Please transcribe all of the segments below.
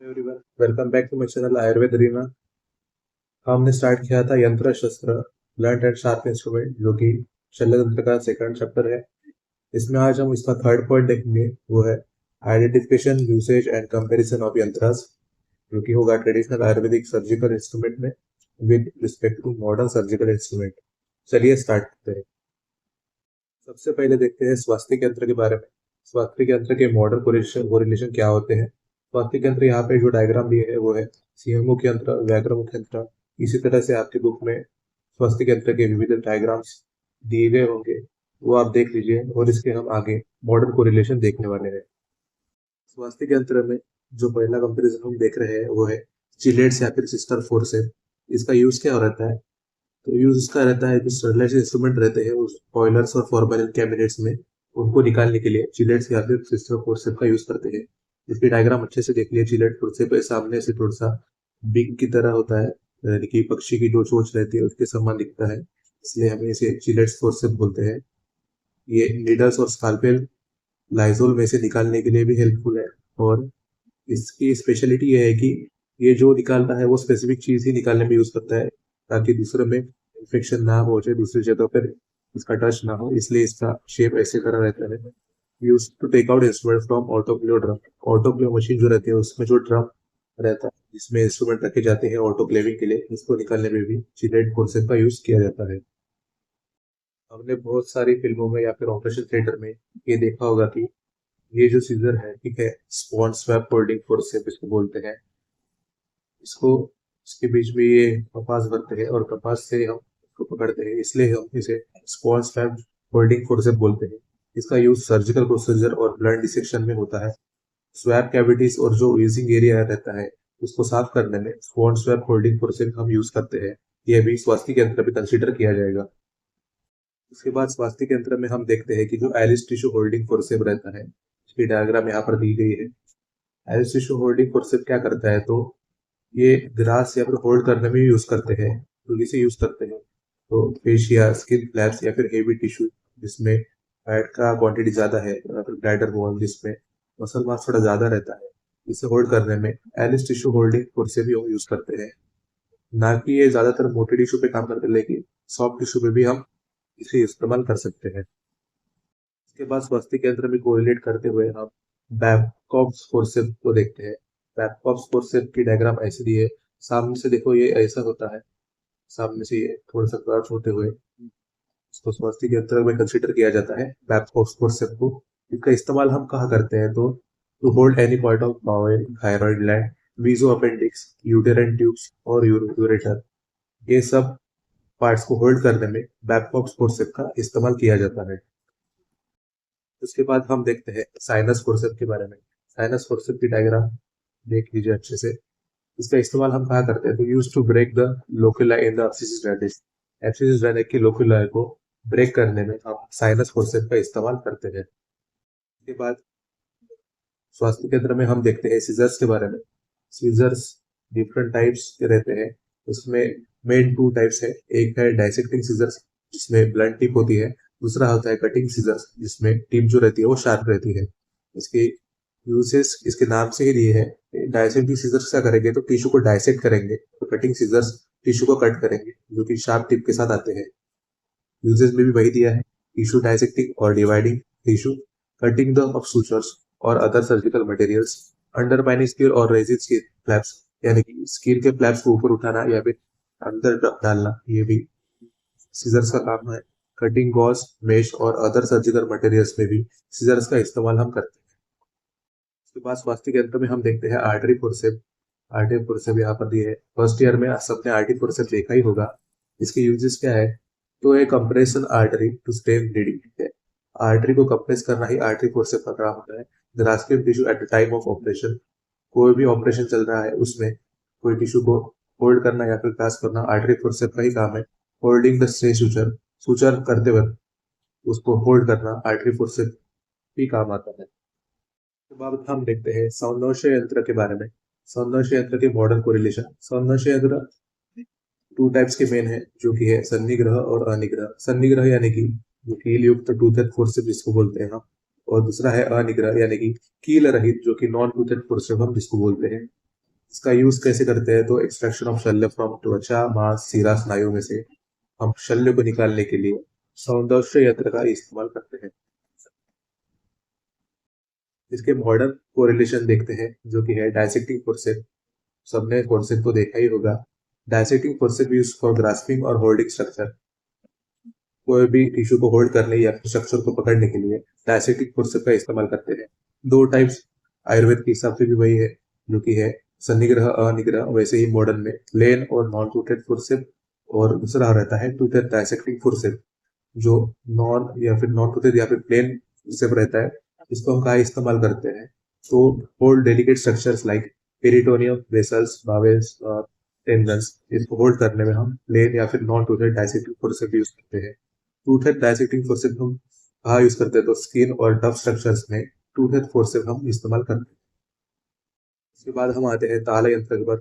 Everyone, welcome back to my channel Ayurveda Reena. हमने start किया था यंत्र शस्त्र ब्लंट एंड शार्प इंस्ट्रूमेंट, जो कि शल्य तंत्र का सेकंड चैप्टर है। इसमें आज हम इसका थर्ड पॉइंट देखेंगे, वो है identification, usage and comparison of यंत्रास, जो कि होगा ट्रेडिशनल आयुर्वेदिक सर्जिकल इंस्ट्रूमेंट में with respect to modern surgical instrument. चलिए स्टार्ट करते हैं। सबसे पहले देखते हैं स्वास्थ्य यंत्र के बारे में। स्वास्थ्य यंत्र के मॉडर्न कोरिलेशन क्या होते हैं। स्वास्थ्य यंत्र यहाँ पे जो डायग्राम दिए है वो है सिंहमुख यंत्र, व्याघ्रमुख यंत्र। इसी तरह से आपके बुक में स्वास्थ्य यंत्र के विविध डायग्राम्स दिए गए होंगे, वो आप देख लीजिए और इसके हम आगे मॉडर्न कोरिलेशन देखने वाले हैं। स्वास्थ्य यंत्र में जो पहला कंपेरिजन हम देख रहे हैं वो है चिलेट्स या फिर सिस्टर फोर्सेप। इसका यूज क्या रहता है? तो यूज इसका रहता है, जो स्टरलाइज इंस्ट्रूमेंट रहते हैं उस बॉयलर्स और फॉर्मेलिन कैबिनेट्स में, उनको निकालने के लिए चिलेट्स या फिर सिस्टर फोर्सेप का यूज करते हैं। इसकी डायग्राम अच्छे से देख लिया। चिलेट फोर्सेप सामने से थोड़ा सा बिग की तरह होता है, यानी कि पक्षी की जो चोंच रहती है उसके समान दिखता है, इसलिए हमें इसे चिलेट्स फोर्सेप बोलते हैं। ये नीडल्स और स्काल्पेल लाइजोल में से निकालने के लिए भी हेल्पफुल है, और इसकी स्पेशलिटी ये है कि ये जो निकालता है वो स्पेसिफिक चीज ही निकालने में यूज करता है, ताकि दूसरे में इन्फेक्शन ना हो जाए, दूसरी जगह पर इसका टच ना हो, इसलिए इसका शेप ऐसे करा रहता है। Use to take out instrument from autoclave drum. Autoclave machine जो रहती है उसमें जो ड्रम रहता है जिसमें इंस्ट्रूमेंट रखे जाते हैं ऑटोक्लेविंग के लिए, उसको निकालने में भी चिलेट फोर्सेप का यूज किया जाता है। हमने बहुत सारी फिल्मों में या फिर ऑपरेशन थिएटर में ये देखा होगा कि ये जो सीजर है, ठीक है, स्पॉन स्वैप फोल्डिंग फोर्सेप इसको बोलते हैं। इसको इसके बीच में ये कपास भरते हैं और कपास से हम इसको पकड़ते हैं, इसलिए हम इसे स्पॉन स्वैप फोल्डिंग फोर्सेप बोलते हैं। इसका यूज सर्जिकल प्रोसीजर और ब्लड डिसेक्शन में होता है। स्वैप कैविटीज और जो यूजिंग एरिया रहता है उसको साफ करने में स्पॉन स्वैप फोल्डिंग फोर्सेप हम यूज करते हैं। यह भी स्वास्थ्य के अंतर में कंसिडर किया जाएगा। उसके बाद स्वास्थ्य के यंत्र में हम देखते हैं कि जो एलिस टिश्यू होल्डिंग फोर्सेप रहता है, इसकी डायग्राम यहाँ पर दी गई है। एलिस टिश्यू होल्डिंग फोर्सेप क्या करता है, तो ये ग्रास या फिर होल्ड करने में यूज करते हैं। तो इसे यूज करते हैं तो फेशिया, स्किन फ्लैप्स या फिर हेवी टिश्यू जिसमें फैट का क्वांटिटी ज्यादा है, या फिर ब्लैडर वॉल जिसमें मसल मास थोड़ा ज्यादा रहता है, इसे होल्ड करने में एलिस टिश्यू होल्डिंग फोर्सेप भी यूज करते हैं। ना कि ये ज्यादातर मोटे टिश्यू पे काम करते हैं, लेकिन सॉफ्ट टिश्यू पे भी हम इसे इस्तेमाल कर सकते हैं। इसके बाद स्वास्थ्य केंद्र में कोरिलेट करते हुए हम बैबकॉप्स फोर्सेप को देखते हैं। बैबकॉप्स फोर्सेप की डायग्राम ऐसी दी है। सामने से देखो ये ऐसा होता है, सामने से ये थोड़ा सा कर्व होते हुए इसको स्वास्थ्य केंद्र में कंसिडर किया जाता है बैबकॉप्स फोर्सेप को। इसका इस्तेमाल हम कहाँ करते हैं, तो to hold any part of bowel, thyroid gland, वीजो अपेंडिक्स, यूटेरन ट्यूब्स और यूरेटर, ये सब पार्ट्स को होल्ड करने में बैबकॉप्स फोर्सेप का इस्तेमाल किया जाता है। उसके बाद हम देखते हैं साइनस फोर्सेप के बारे में। साइनस फोर्सेप की डायग्राम देख लीजिए अच्छे से। इसका इस्तेमाल हम कहाँ करते हैं, तो use to break the loculi in the abscesses grandis. Abscesses grandis की लोकुलाई को ब्रेक करने में हम साइनस फोर्सेप का इस्तेमाल करते हैं। इसके बाद स्वास्थ्य केंद्र में हम देखते हैं सीजर्स के बारे में। सीजर्स डिफरेंट टाइप्स के रहते हैं, उसमें मेन टू टाइप्स है। एक है डाइसेक्टिंग सीजर्स जिसमें ब्लंट टिप होती है, दूसरा होता है कटिंग सीजर्स जिसमें टिप जो रहती है वो शार्प रहती है। इसके यूजेस इसके नाम से ही लिए है। डाइसेक्टिंग सीजर्स क्या करेंगे, तो टिश्यू को डाइसेक्ट करेंगे, तो कटिंग सीजर्स टिश्यू को कट करेंगे, जो कि शार्प टिप के साथ आते हैं। यूजेस में भी वही दिया है, टिश्यू डाइसेक्टिंग और dividing tissue, cutting the of sutures और other surgical materials, undermining skin और रेजिन स्किन फ्लैप्स, यानी कि स्किन के फ्लैप्स को ऊपर उठाना या फिर अंदर डालना, ये भी सीजर्स का काम है। कटिंग गॉज, मेश और अदर सर्जिकल मटेरियल्स में भी सीजर्स का इस्तेमाल हम करते हैं। उसके बाद स्वास्थ्य के अंत में हम देखते हैं आर्टरी फोर्सेप। आर्टरी फोर्सेप यहाँ पर दिए है। फर्स्ट ईयर में सबने आर्टरी फोर्सेप देखा ही होगा। इसके यूजेस क्या है, तो एक compression artery to stem bleeding है। आर्टरी को कंप्रेस करना ही आर्टरी फोर्सेप का काम होता है। Grasping tissue at the time of operation, कोई भी ऑपरेशन चल रहा है उसमें कोई टिश्यू को होल्ड करना या फिर ग्रास्प करना आर्टरी फोर्सेप का ही काम है। Holding the stray suture, suture करते वक्त उसको होल्ड करना आर्टरी फोर्सेप ही काम आता है। के बाद हम देखते हैं सौंदर्य यंत्र के बारे में। सौंदर्य यंत्र के मॉडर्न कोरिलेशन। सौंदर्य यंत्र टू टाइप्स के मेन है, जो कि है सन्निग्रह और अनिग्रह। सन्निग्रह यानी कि जो कील युक्त टूथेड फोर्सेप जिसको बोलते हैं हम, और दूसरा है अनिग्रह यानी कि कील रहित जो कि नॉन टूथेड फोर्सेप हम जिसको बोलते हैं। इसका यूज कैसे करते हैं, तो एक्सट्रैक्शन ऑफ शल्य फ्रॉम त्वचा, मांस, सीरा, स्नायु में से हम शल्य को निकालने के लिए सौंदर्य यंत्र का इस्तेमाल करते हैं। इसके मॉडर्न कोरिलेशन देखते हैं, जो कि है डायसेक्टिंग फोर्सेप। सबने फोर्सेप को देखा ही होगा। Dissecting forceps use for grasping और होल्डिंग स्ट्रक्चर। कोई भी टिश्यू को होल्ड करने या स्ट्रक्चर को पकड़ने के लिए डायसेक्टिंग फोर्सेप का इस्तेमाल करते हैं। दो टाइप्स आयुर्वेद के हिसाब से भी वही है, जो कि है सन्निग्रह अनिग्रह। वैसे ही मॉडर्न में प्लेन और नॉन टूटेड फोर्सेप, और दूसरा रहता है टूटेड डायसेक्टिंग फोर्सेप, जो नॉन या फिर नॉन टूटेड या फिर प्लेन फोर्सेप रहता है। इसको हम कहाँ इस्तेमाल करते हैं, तो hold delicate structures like peritoneum, vessels, bowels और टेंडन्स। इसको होल्ड करने में हम प्लेन या फिर नॉन टूटेड डायसेक्टिंग फोर्सेप यूज करते हैं। टूथेड डायसेक्टिंग फोर्सेप हम कहाँ यूज करते हैं, तो स्किन और टफ स्ट्रक्चर्स में टूथेड फोर्सेप हम इस्तेमाल करते हैं। उसके बाद हम आते हैं ताल यंत्र पर।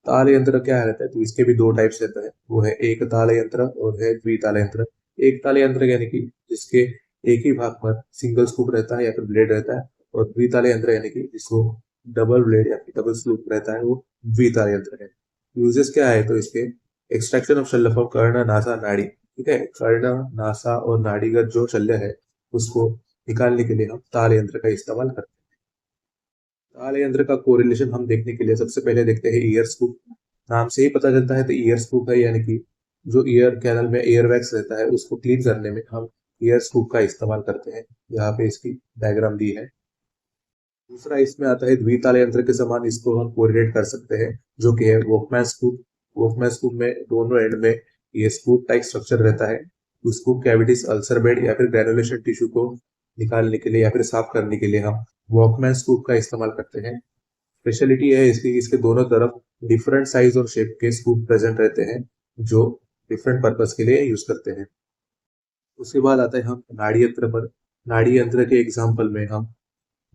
ताल यंत्र क्या रहता है, तो इसके भी दो टाइप्स रहता है। वो है एक ताल यंत्र और है द्विताल यंत्र। एक ताल यंत्र यानी कि जिसके एक ही भाग पर सिंगल स्कूप रहता है या फिर ब्लेड रहता है, और द्विताल यंत्र यानी कि जिसको डबल ब्लेड या फिर डबल स्कूप रहता है, वो द्विताल यंत्र है। यूजेस क्या है, तो इसके एक्सट्रैक्शन ऑफ शल्य फ्रॉम कर्ण, नासा, नाड़ी। ठीक है, कर्ण, नासा और नाड़ीगत जो शल्य है उसको निकालने के लिए हम ताल यंत्र का इस्तेमाल करते हैं। ताल यंत्र का कोरिलेशन हम देखने के लिए सबसे पहले देखते हैं ईयर स्कूप। नाम से ही पता चलता है तो ईयर स्कूप है, यानी कि जो ईयर कैनल में ईयर वैक्स रहता है उसको क्लीन करने में हम ईयर स्कूप का इस्तेमाल करते हैं। यहाँ पे इसकी डायग्राम दी है। दूसरा इसमें आता है द्विताल यंत्र के समान, इसको हम कोरिलेट कर सकते हैं, जो कि है वॉकमैन स्कूप। वॉकमैन स्कूप में दोनों एंड में ये स्कूप टाइप स्ट्रक्चर रहता है। उस स्कूप कैविटीज, अल्सर बेड या फिर ग्रेनुलेशन टिश्यू को निकालने के लिए या फिर साफ करने के लिए हम वॉकमैन स्कूप का इस्तेमाल करते हैं। स्पेशलिटी है इसकी, इसके दोनों तरफ डिफरेंट साइज और शेप के स्कूप प्रेजेंट रहते हैं, जो डिफरेंट पर्पस के लिए यूज करते हैं। उसके बाद आता है हम नाड़ी यंत्र पर। नाड़ी यंत्र के एग्जाम्पल में हम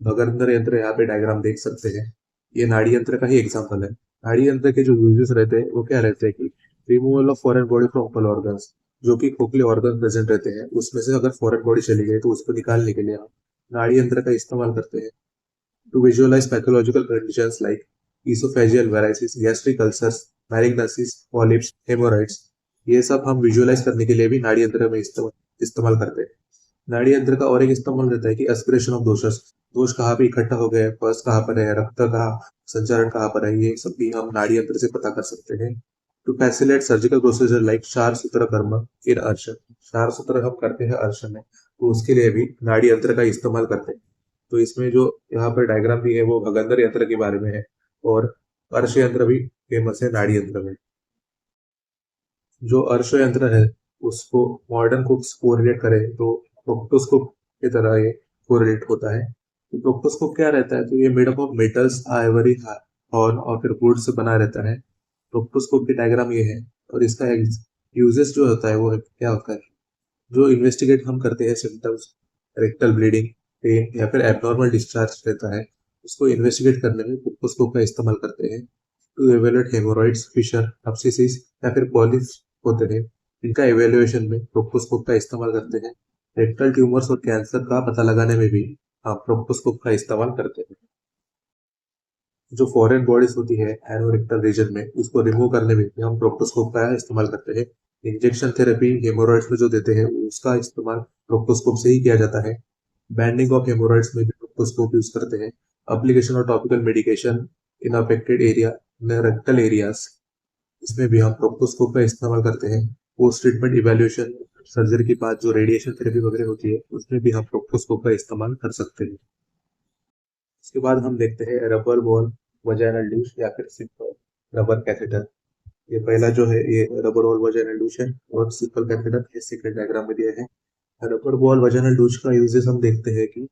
भगंदर यंत्र, यहाँ पे डायग्राम देख सकते हैं। ये नाड़ी यंत्र का ही एग्जाम्पल है। नाड़ी यंत्र के जो यूजेस रहते हैं वो क्या रहते हैं कि removal of foreign body from all organs. जो कि खोखले ऑर्गन प्रेजेंट रहते हैं उसमें से अगर फॉरेन बॉडी चली गई तो उसको निकालने के लिए हम नाड़ी यंत्र का इस्तेमाल करते हैं। To visualise pathological conditions like oesophageal varices, gastric ulcers, malignancies, polyps, haemorrhoids, ये सब हम विजुअलाइज करने के लिए भी नाड़ी यंत्र में इस्तेमाल करते हैं। नाड़ी यंत्र का और एक इस्तेमाल रहता है कि एस्पिरेशन ऑफ दोषस। दोष कहाँ पे इकट्ठा हो गया है, पस कहाँ पर है, रक्त का संचारण कहाँ पर है, ये सब भी हम नाड़ी यंत्र से पता कर सकते हैं। To facilitate surgical procedure like kshar sutra कर्म इन अर्श। क्षार सूत्र हम करते हैं अर्श में, तो उसके लिए भी नाड़ी यंत्र का इस्तेमाल करते हैं। तो इसमें जो यहाँ पर डायग्राम भी है वो भगंदर यंत्र के बारे में है, और अर्श यंत्र भी फेमस है नाड़ी यंत्र में। जो अर्श यंत्र है उसको मॉडर्न कुक्स कोरिलेट करें तो प्रोक्टोस्कोप की तरह ये कोरिलेट होता है। तो प्रोक्टोस्कोप क्या रहता है, तो ये made up of metals, Ivory, horn और फिर वुड से बना रहता है। प्रोक्टोस्कोप की डायग्राम ये है, और इसका यूजेस जो होता है वो क्या होता है, जो इन्वेस्टिगेट हम करते हैं सिम्टम्स, रेक्टल ब्लीडिंग, पेन या फिर एबनॉर्मल डिस्चार्ज रहता है, उसको इन्वेस्टिगेट करने में प्रोक्टोस्कोप का इस्तेमाल करते हैं। टू एवेलुएट हेमोरॉइड्स, फिशर, एब्सिसिस या फिर पॉलिप्स होते हैं, इनका एवेल्युएशन में प्रोक्टोस्कोप का इस्तेमाल करते हैं। रेक्टल ट्यूमर्स और कैंसर का पता लगाने में भी हम प्रोक्टोस्कोप का इस्तेमाल करते हैं। जो फॉरेन बॉडीज होती है एनोरेक्टल रीजन में, उसको रिमूव करने में भी हम प्रोक्टोस्कोप का इस्तेमाल करते हैं। इंजेक्शन थेरेपी हेमोरॉइड्स में जो देते हैं उसका इस्तेमाल प्रोक्टोस्कोप से ही किया जाता है। बैंडिंग ऑफ हेमोरॉइड्स में भी प्रोक्टोस्कोप यूज करते हैं। Application of topical medication in affected area, in rectal areas, इसमें भी हम प्रोक्टोस्कोप का इस्तेमाल करते हैं। पोस्ट ट्रीटमेंट इवैल्यूएशन, सर्जरी के बाद जो रेडिएशन थेरेपी वगैरह होती है उसमें भी हम प्रोक्टोस्कोप का इस्तेमाल कर सकते हैं। इसके बाद हम देखते हैं रबर बॉल वजाइनल डूश या फिर सिंपल रबर कैथेटर। ये पहला जो है ये रबर बॉल वजाइनल डूश है, और सिंपल कैथेटर ये सेकंड डायग्राम में दिया है। रबर बॉल वजाइनल डूश का यूजेस हम देखते हैं कि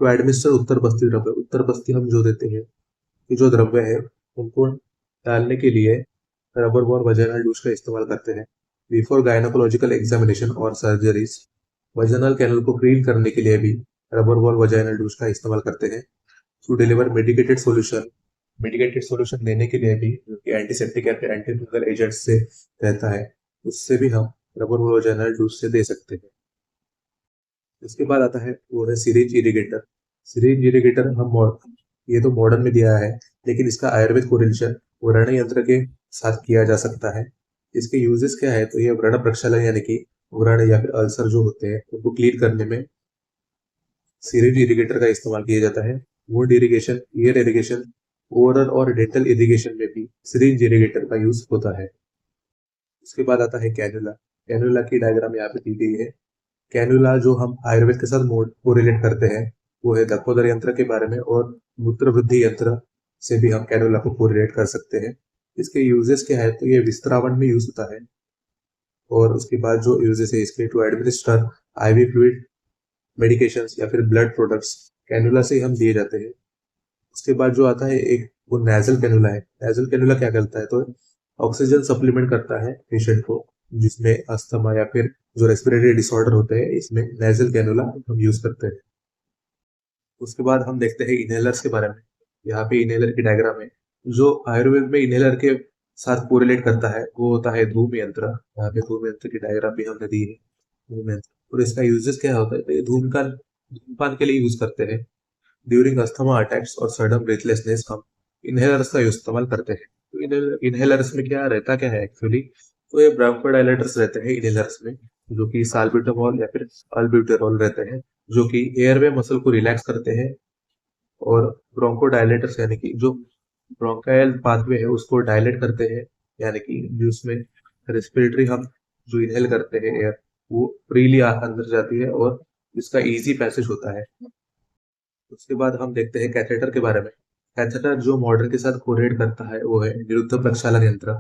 टू एडमिनिस्टर उत्तर बस्ती द्रव्य। उत्तर बस्ती हम जो देते हैं, ये जो द्रव्य है उनको डालने के लिए रबर बॉल वजाइनल डूश का इस्तेमाल करते हैं। बिफोर गायनोकोलॉजिकल एग्जामिनेशन और सर्जरीज, वजाइनल कैनल को क्लीन करने के लिए भी रबर बॉल वजाइनल डूश का इस्तेमाल करते हैं। To deliver medicated solution, medicated solution देने के लिए भी, जो कि एंटीसेप्टिक या फिर एंटी फंगल एजेंट से रहता है, उससे भी हम रबर बॉल वजाइनल डूश से दे सकते हैं। उसके बाद आता है वो है सिरिंज इरिगेटर। सिरिंज इरिगेटर हम ये तो मॉडर्न में दिया है, लेकिन इसका आयुर्वेद कोरिलेशन व्रण यंत्र के साथ किया जा सकता है। इसके यूजेस क्या है, तो ये व्रण प्रक्षालन यानी कि व्रण या फिर अल्सर जो होते हैं उनको क्लीन करने में सीरेज इरिगेटर का इस्तेमाल किया जाता है। Wound irrigation, year irrigation, oral और डेंटल इरिगेशन में भी सिरिंज इरिगेटर का यूज होता है। उसके बाद आता है कैनुला। कैनुला की डायग्राम यहाँ पे दी गई है। कैनुला जो हम आयुर्वेद के साथ कोरिलेट करते हैं वो है दत्पोदर यंत्र के बारे में, और मूत्र वृद्धि यंत्र से भी हम कैनुला को कोरिलेट कर सकते हैं। इसके यूजेस क्या है, तो ये विस्तारावन में यूज होता है। और उसके बाद जो यूजेस है इसके, to administer IV fluid, medications या फिर ब्लड प्रोडक्ट्स कैनुला से हम दिए जाते हैं। उसके बाद जो आता है एक, वो नेजल कैनुला है। नेजल कैनुला क्या करता है, तो ऑक्सीजन सप्लीमेंट करता है पेशेंट को, जिसमें अस्थमा या फिर जो रेस्पिरेटरी डिसऑर्डर होते हैं, इसमें नेजल कैनुला हम यूज करते हैं। उसके बाद हम देखते हैं इनहेलर्स के बारे में। यहाँ पे इनहेलर की डायग्राम है। जो आयुर्वेद में इनहेलर के साथ कोरिलेट करता है वो होता है धूम यंत्र। यहाँ पे धूम यंत्र की डायग्राम भी हमने दी है, धूम यंत्र। और इसका यूजेस क्या होता है, तो ये धूमपान के लिए यूज करते हैं। ड्यूरिंग अस्थमा अटैक्स और सडन ब्रेथलेसनेस हम इनहेलर्स का इस्तेमाल करते हैं। तो इनहेलर्स में क्या रहता क्या है एक्चुअली, तो ये ब्रोंकोडायलेटर्स रहते हैं इनहेलर्स में, जो कि साल्ब्यूटामॉल या फिर अल्ब्यूटेरॉल रहते हैं, जो कि एयरवे मसल को रिलैक्स करते हैं। और ब्रोंकोडायलेटर्स यानी कि जो ब्रोंकायल पाथवे है उसको डायलेट करते हैं, यानी कि जिसमें रेस्पिरेटरी हम जो इनहेल करते हैं एयर, वो फ्रीली अंदर जाती है और इसका इजी पैसेज होता है। उसके बाद हम देखते हैं कैथेटर के बारे में। कैथेटर जो मॉडर्न के साथ कोरिलेट करता है वो है निरुद्ध प्रक्षालन यंत्र।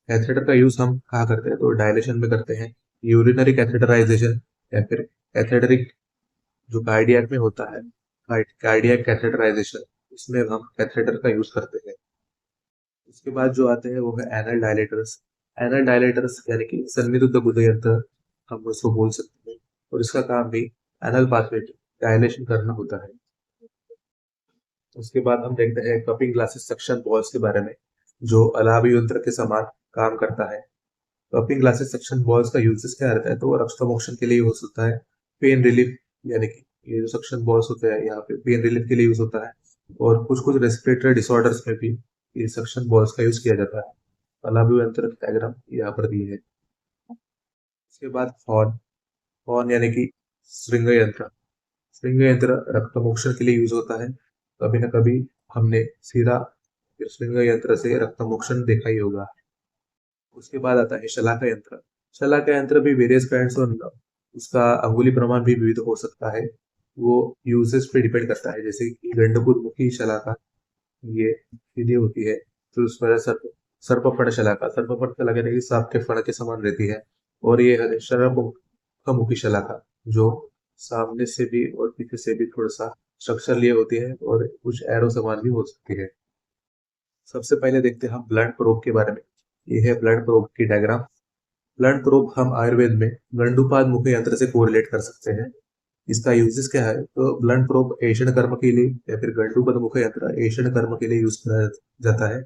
कैथेटर का यूज हम कहाँ करते हैं, तो डायलेशन में करते हैं, यूरिनरी कैथेटराइजेशन या फिर कैथेटरिक जो कार्डियक में होता है, कार्डियक कैथेटराइजेशन, इसमें हम कैथेटर का यूज करते हैं। उसके बाद जो आते हैं वो है एनल डायलेटर्स। एनल डायलेटर्स यानी कि सन्निरुद्ध गुद यंत्र हम उसको बोल सकते हैं, और इसका काम भी एनल पाथवे डायलेशन करना होता है। उसके बाद हम देखते हैं कपिंग ग्लासेस सक्शन बॉल्स के बारे में, जो अलावी यंत्र के समान काम करता है। कपिंग ग्लासेस सक्शन बॉल्स का यूजेस क्या रहता है, तो वो रक्त मोक्षण के लिए यूज होता है। पेन रिलीफ, यानी कि ये जो सक्शन बॉल्स होते हैं यहाँ पे पेन रिलीफ के लिए यूज होता है। और कुछ कुछ रेस्पिरेटरी डिसऑर्डर्स में भी ये सक्शन बॉल्स का यूज किया जाता है। अलावी यंत्र डायग्राम यहाँ पर दी है। उसके बाद हॉर्न। हॉर्न यानी कि श्रृंग यंत्र। श्रृंग यंत्र रक्त मोक्षण के लिए यूज होता है। कभी ना कभी हमने सीधा श्रृंग यंत्र से रक्त मोक्षण देखा ही होगा। उसके बाद आता है शलाका यंत्र। शलाका यंत्र भी वेरियस काइंड्स और उसका अंगुली प्रमाण भी विविध हो सकता है। वो यूजेस पे डिपेंड करता है, जैसे कि गंडकुर शलाका, ये सीधी होती है। फिर उस पर सर्पफण शलाका, सर्पफण शलाका यानी कि सांप के फण के समान रहती है। और ये है शरमुखी शलाका, जो सामने से भी और पीछे से भी थोड़ा सा स्ट्रक्चर लिए होती है और कुछ एरो समान भी हो सकती है। सबसे पहले देखते हैं हम ब्लड प्रोब के बारे में। ये है ब्लड प्रोब की डायग्राम। ब्लड प्रोब हम आयुर्वेद में गंडुपाद मुख यंत्र से कोरिलेट कर सकते हैं। इसका यूजेस क्या है, तो ब्लड प्रोब एशियन कर्म के लिए या फिर गंडुपद मुख यंत्र एशियन कर्म के लिए यूज किया जाता है,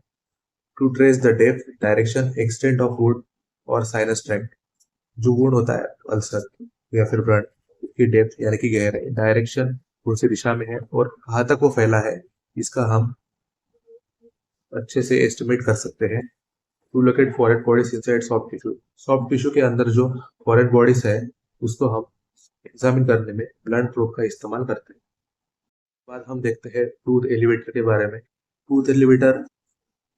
to trace the depth, direction, extent of wound और साइनस ट्रैक्ट। जो वुंड होता है अल्सर या फिर ब्लड की डेप्थ यानी कि गहराई, डायरेक्शन कौन सी दिशा में है और कहाँ तक वो फैला है, इसका हम अच्छे से एस्टिमेट कर सकते हैं। To locate foreign bodies inside soft tissue. Soft tissue के अंदर जो फॉरेन बॉडीज है उसको हम एग्जामिन करने में ब्लड प्रोब का इस्तेमाल करते हैं। बाद हम देखते हैं टूथ एलिवेटर के बारे में। टूथ एलिवेटर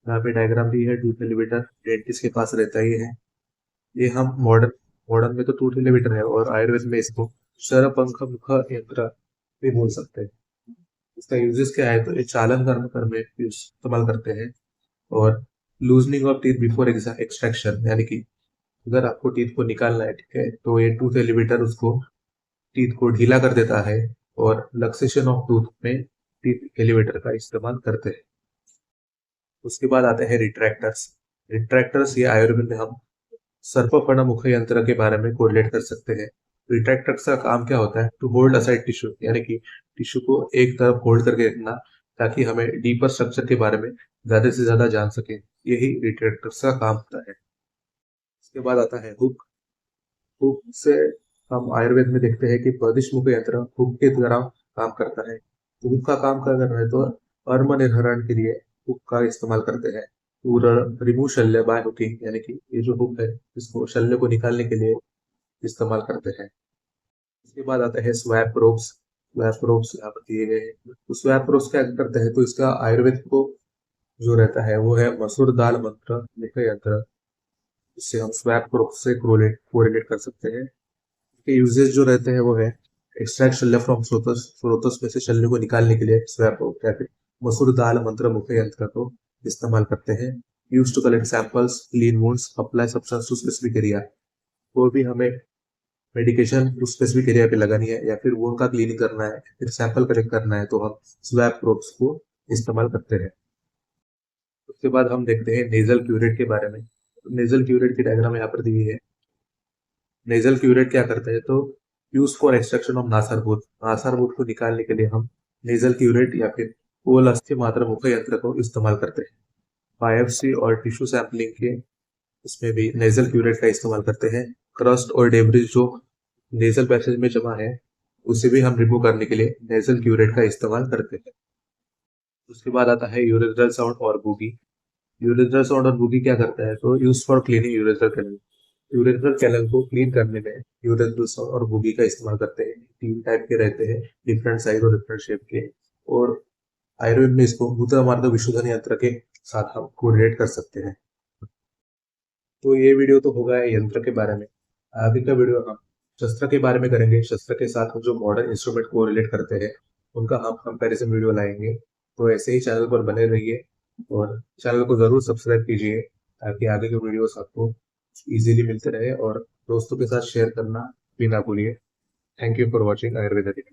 यहाँ पे डायग्राम दी है। टूथ एलिवेटर डेंटिस्ट के पास रहता ही है। ये हम मॉडर्न मॉडर्न में तो टूथ एलिवेटर है, और आयुर्वेद में इसको शरपंख मुख यंत्र भी बोल सकते हैं। इसका यूजेस क्या है, तो ये चालन करने में इस्तेमाल करते हैं। और loosening of teeth before extraction, यानी कि अगर आपको टीथ को निकालना है, ठीक है, तो ये टूथ एलिवेटर उसको टीथ को ढीला कर देता है। और लक्सेशन ऑफ टूथ में टीथ एलिवेटर का इस्तेमाल करते हैं। उसके बाद आते हैं रिट्रैक्टर्स। रिट्रैक्टर्स ये आयुर्वेद में हम सर्पफण मुख यंत्र के बारे में कोरिलेट कर सकते हैं। रिट्रैक्टर्स का काम क्या होता है, टू होल्ड असाइड टिश्यू, यानी कि टिश्यू को एक तरफ होल्ड करके रखना, ताकि हमें डीपर स्ट्रक्चर के बारे में ज्यादा से ज्यादा जान सके। यही रिट्रैक्टर्स का काम होता है। उसके बाद आता है हुक। हुक से हम आयुर्वेद में देखते हैं कि बदिश मुख यंत्र हुक के द्वारा काम करता है। तो हुक का काम क्या कर रहा है, तो अर्म निर्हरण के लिए हुक का इस्तेमाल करते हैं। पूरण रिमूव शल्य बाय हुकिंग, यानी कि ये जो हुक है इसको शल्य को निकालने के लिए इस्तेमाल करते हैं। इसके बाद आता है स्वैप रोप्स। स्वैप रोप्स यहाँ पर दिए गए हैं। तो स्वैप रोप्स क्या करते हैं, तो इसका आयुर्वेद को जो रहता है वो है मसूर दाल मंत्र मुख यंत्र। इससे हम स्वैप रोप्स से कोरिलेट कर सकते हैं। इसके यूजेस जो रहते हैं वो है एक्सट्रैक्ट शल्य फ्रॉम स्रोतस, स्रोतस में से शल्य को निकालने के लिए स्वैप रोप या फिर मसूर दाल मंत्र मुख यंत्र को इस्तेमाल करते हैं। Use to collect samples, clean wounds, apply substance to specific area. कोई भी हमें मेडिकेशन उस स्पेसिफिक एरिया पे लगानी है या फिर वो उनका क्लीनिंग करना है, फिर सैंपल कलेक्ट करना है, तो हम स्वैप प्रोब्स को इस्तेमाल करते हैं। उसके बाद हम देखते हैं नेजल क्यूरेट के बारे में। नेजल क्यूरेट की डायग्राम यहाँ पर दी है। नेजल क्यूरेट क्या करते हैं, तो यूज फॉर एक्सट्रैक्शन ऑफ नासारभूत। नासारभूत को निकालने के लिए हम नेजल क्यूरेट या फिर कोल अस्थि मात्र मुख यंत्र को इस्तेमाल करते हैं। बायोप्सी और टिश्यू सैंपलिंग के इसमें भी नेजल क्यूरेट का इस्तेमाल करते हैं। क्रस्ट और डेब्रिज जो नेजल पैसेज में जमा है उसे भी हम रिमूव करने के लिए नेजल क्यूरेट का इस्तेमाल करते हैं। उसके बाद आता है यूरेथ्रल साउंड और बूगी। यूरेथ्रल साउंड और बूगी क्या करता है, तो use for cleaning urethral canal. Urethral canal को क्लीन करने में यूरेथ्रल साउंड और बूगी का इस्तेमाल करते हैं। 3 टाइप के रहते हैं, डिफरेंट साइज और डिफरेंट शेप के, और आयुर्वेद में इसको मूत्र मार्ग विशोधन यंत्र के साथ हम कोरिलेट कर सकते हैं। तो ये वीडियो तो होगा यंत्र के बारे में। आगे का वीडियो हम शस्त्र के बारे में करेंगे। शस्त्र के साथ हम जो मॉडर्न इंस्ट्रूमेंट को रिलेट करते हैं उनका हम कंपैरिजन वीडियो लाएंगे। तो ऐसे ही चैनल पर बने रहिए और चैनल को जरूर सब्सक्राइब कीजिए ताकि आगे के वीडियोस आपको इजीली मिलते रहे, और दोस्तों के साथ शेयर करना भी ना भूलिए। Thank you for watching Ayurveda.